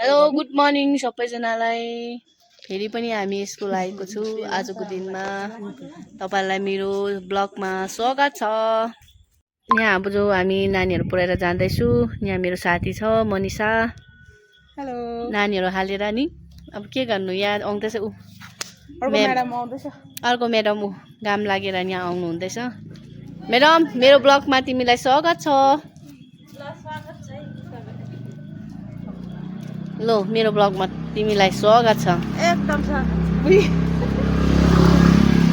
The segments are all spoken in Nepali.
हेलो गुड मर्निङ सबैजनालाई। फेरि पनि हामी स्कुल आएको छु आजको दिनमा। तपाईलाई मेरो ब्लगमा स्वागत छ। यहाँ अब जो हामी नानीहरू पढाएर जाँदैछु। यहाँ मेरो साथी छ मनिषा। हेलो। नानीहरू हालेर नि अब के गर्नु, यहाँ आउँदैछ ऊ अर्को म्याडम ऊ घाम लागेर यहाँ आउनु हुँदैछ। म्याडम मेरो ब्लगमा तिमीलाई स्वागत छ। लो मेरो ब्लगमा तिमीलाई स्वागत छ। एकदम छ।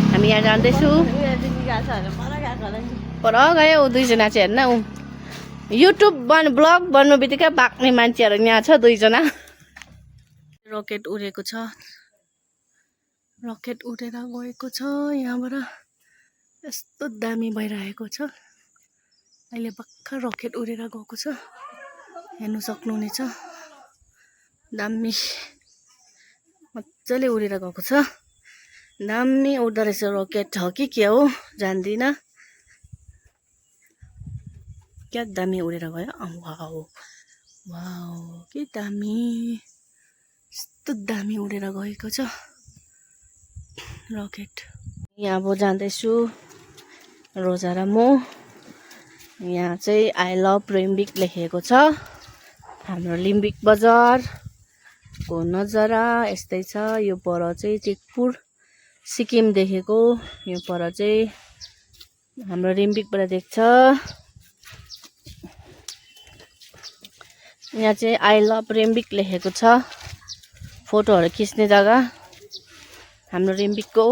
हामी यहाँ जाँदैछु। पर गयो ऊ दुईजना चाहिँ हेर्न, ऊ युट्युब ब्लग बन्नु बित्तिकै भाग्ने मान्छेहरू यहाँ छ दुईजना। रकेट उडेको छ, रकेट उडेर गएको छ यहाँबाट। यस्तो दामी भइरहेको छ। अहिले भर्खर रकेट उडेर गएको छ, हेर्नु सक्नुहुनेछ। दामी मजाले उडेर गएको छ। दामी उड्दो रहेछ रकेट हो कि के हो जान्दिनँ। क्या दामी उडेर गयो। वाउ वाउ के दामी, यस्तो दामी उडेर गएको छ रकेट। यहाँ अब जाँदैछु रोजा र म। यहाँ चाहिँ आई लभ रिम्बिक लेखेको छ। हाम्रो लिम्बिक बजारको नजारा यस्तै छ। यो पर चाहिँ टेकपुर सिक्किम देखेको, यो पर चाहिँ हाम्रो रिम्बिकबाट देख्छ। यहाँ चाहिँ आई लभ रिम्बिक लेखेको छ। फोटोहरू खिच्ने जग्गा हाम्रो रिम्बिकको।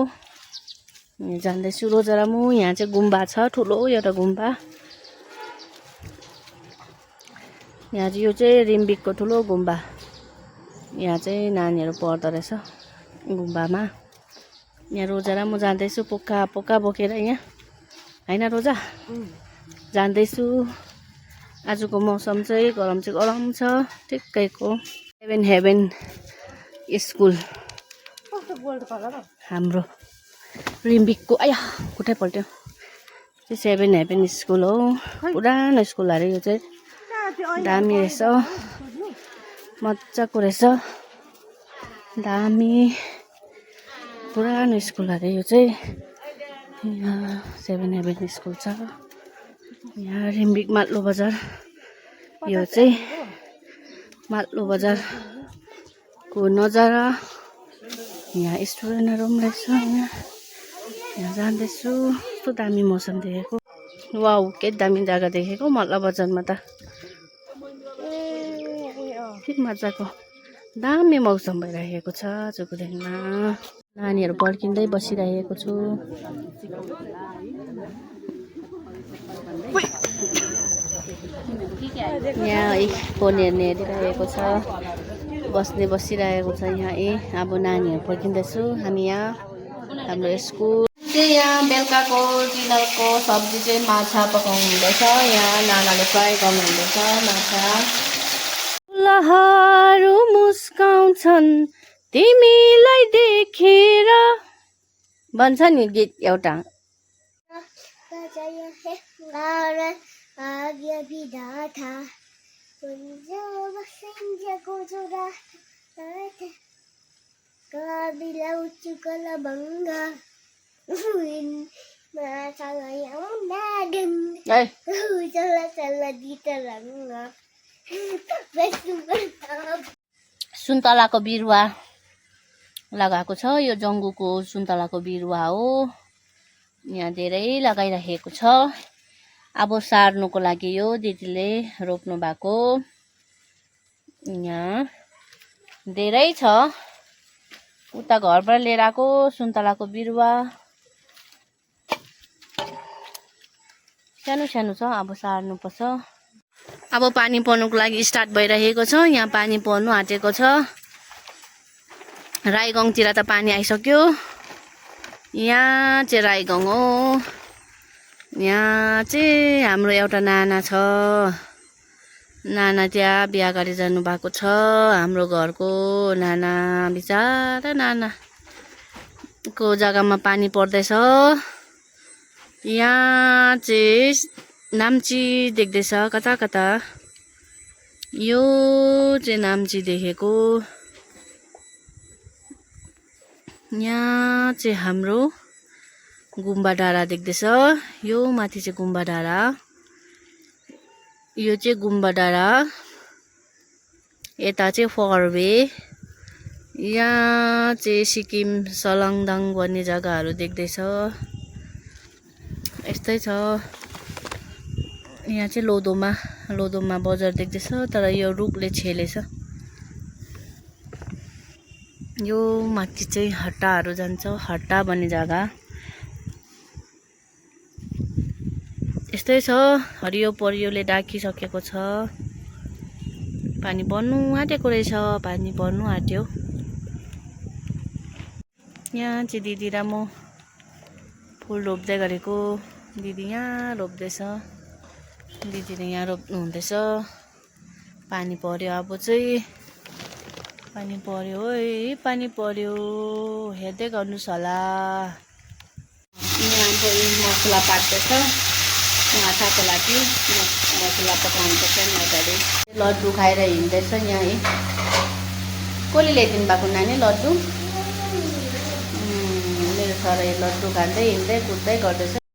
जाँदैछु रोजा र म। यहाँ चाहिँ गुम्बा छ, ठुलो एउटा गुम्बा। यहाँ चाहिँ यो चाहिँ रिम्बिकको ठुलो गुम्बा। यहाँ चाहिँ नानीहरू पढ्दो रहेछ गुम्बामा। यहाँ रोजा र म जाँदैछु पोका पोका बोकेर यहाँ, होइन रोजा जाँदैछु। आजको मौसम चाहिँ गरम छ ठिक्कैको। हेभन स्कुल हाम्रो रिम्बिकको। आया खुट्टै पल्ट्यो। त्यो सेभेन हेभन स्कुल हो, पुरानो स्कुल अरे यो चाहिँ। दामी रहेछ, मजाको रहेछ, दामी पुरानो स्कुल अरे यो चाहिँ। यहाँ सेभेन हेभन स्कुल छ। यहाँ रिम्बिक मातलो बजार, यो चाहिँ मातलो बजारको नजारा। यहाँ स्टुडेन्टहरू पनि रहेछ। यहाँ जाँदैछु, कस्तो दामी मौसम देखेको। वाउ के दामी जग्गा देखेको मातलो बजारमा त। के मजाको दामी मौसम भइरहेको छ आजको दिनमा। नानीहरू पर्खिँदै बसिरहेको छु। यहाँ फोन हेरिरहेको छ, बसिरहेको छ यहाँ। अब नानीहरू पर्खिँदैछु हामी यहाँ हाम्रो स्कुल चाहिँ। यहाँ बेलुकाको डिनरको सब्जी चाहिँ माछा पकाउनु हुँदैछ। यहाँ नानाले फ्राई गर्नु हुँदैछ माछा। फुलहरू मुस्काउँछन् तिमीलाई देखेर भन्छ नि गीत एउटा। सुन्तलाको बिरुवा लगाएको छ। यो जङ्गुको सुन्तलाको बिरुवा हो। यहाँ धेरै लगाइरहेको छ। अब सार्नुको लागि यो दिदीले रोप्नु भएको। यहाँ धेरै छ। उता घरबाट लिएर आएको सुन्तलाको बिरुवा सानो सानो छ। अब सार्नुपर्छ। अब पानी पर्नुको लागि स्टार्ट भइरहेको छ। यहाँ पानी पर्नु आँटेको छ। राईगाउँतिर त पानी आइसक्यो। यहाँ चाहिँ राईगाउँ हो। यहाँ चाहिँ हाम्रो एउटा नाना छ। नाना त्यहाँ बिहा गरी जानु भएको छ। हाम्रो घरको नाना, बिचारा नानाको जग्गामा पानी पर्दैछ। यहाँ चाहिँ नाम्ची देख्दैछ कता कता। यो चाहिँ नाम्ची देखेको यहाँ चाहिँ हाम्रो गुम्बा डाँडा देख्दैछ यो माथि चाहिँ गुम्बा डाँडा यो चाहिँ गुम्बा डाँडा यता चाहिँ फरवे यहाँ चाहिँ सिक्किम सलङदाङ भन्ने जग्गाहरू देख्दैछ यस्तै छ यहाँ चाहिँ लोधोमा बजार देख्दैछ तर यो रुखले छेलेछ यो माथि चाहिँ हट्टाहरू जान्छ हट्टा भन्ने जग्गा यस्तै छ हरियो परियोले ढाकिसकेको छ पानी पर्नु आँटेको रहेछ पानी पर्नु आँट्यो यहाँ चाहिँ दिदी र म फुल रोप्दै गरेको दिदी यहाँ रोप्दैछ दिदीले यहाँ रोप्नु हुँदैछ पानी पर्यो अब चाहिँ पानी पर्यो है पानी पर्यो हेर्दै गर्नुस् होला यहाँ चाहिँ मसला पाक्दैछ माछाको लागि मसला पकाउनुपर्छ नि अगाडि लड्डु खाएर हिँड्दैछ यहाँ है कसले ल्याइदिनु भएको नानी लड्डु मेरो छोरा लड्डु खाँदै हिँड्दै कुद्दै गर्दैछ